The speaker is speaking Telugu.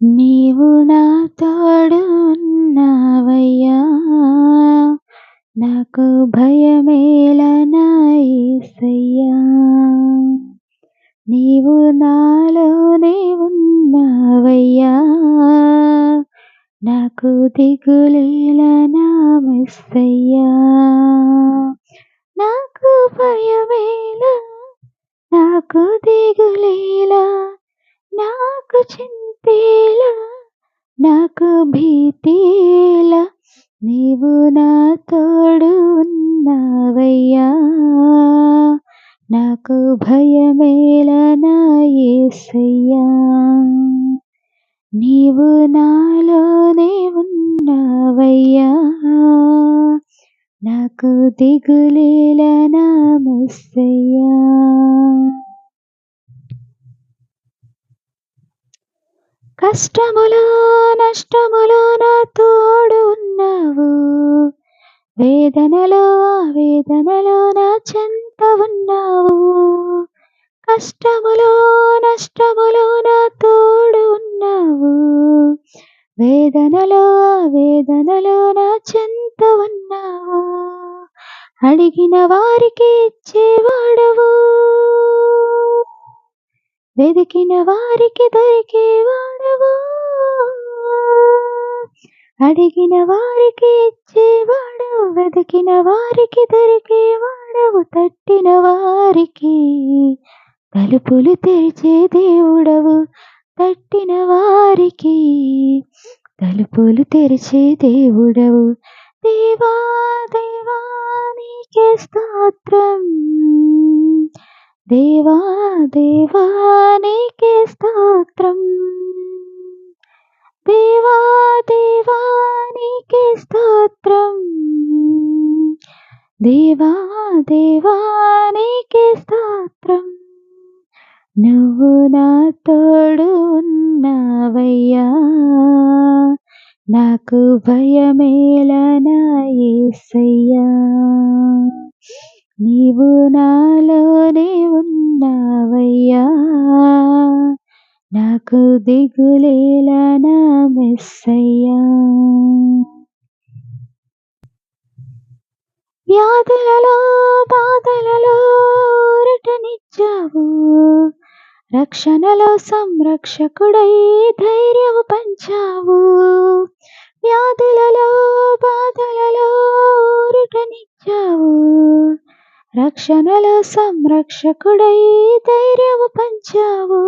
నీవు నా తోడు ఉన్నావయ్యా, నాకు భయమేల నా యేసయ్యా. నీవు నాలోనే ఉన్నావయ్యా, నాకు దిగులేల నా మెస్సయ్యా. నాకు భయమేల, నాకు దిగులేల, నాకు చింతేల, నాకు భీతేల, నీవు నా తోడు ఉన్నావయ్యా, నాకు భయమేల నా యేసయ్యా. నీవు నాలోనే ఉన్నావయ్యా, నాకు దిగులేల నా మెస్సయ్యా. కష్టములో నష్టములో నా తోడు ఉన్నావు, వేదనలో ఆవేదనలో నా చెంత ఉన్నావు. కష్టములో నష్టములో నా తోడు ఉన్నావు, వేదనలో ఆవేదనలో నా చెంత ఉన్నావు. అడిగిన వారికి ఇచ్చేవాడవు, వెదికిన వారికి దొరికేవాడవు. అడిగిన వారికి ఇచ్చేవాడవు, వెదికిన వారికి దొరికేవాడవు. తట్టిన వారికి తలుపులు తెరిచే దేవుడవు, తట్టిన వారికి తలుపులు తెరిచే దేవుడవు. దేవా దేవా నీకే స్తోత్రం, దేవా దేవా నీకే స్తోత్రం, దేవా దేవా నీకే స్తోత్రం, దేవా దేవా నీకే స్తోత్రం. నువ్వు నా తోడు ఉన్నావయ్యా, నాకు భయమేల నా యేసయ్యా. నీవు నాలోనే ఉన్నావయ్యా, నాకు దిగులేల నా మెస్సయ్యా. వ్యాధులలో బాధలలో ఊరటనిచ్చావు, రక్షణలో సంరక్షకుడై ధైర్యము పంచావు. వ్యాధులలో బాధలలో ఊరటనిచ్చావు, రక్షణలో సంరక్షకుడై ధైర్యము పంచావు.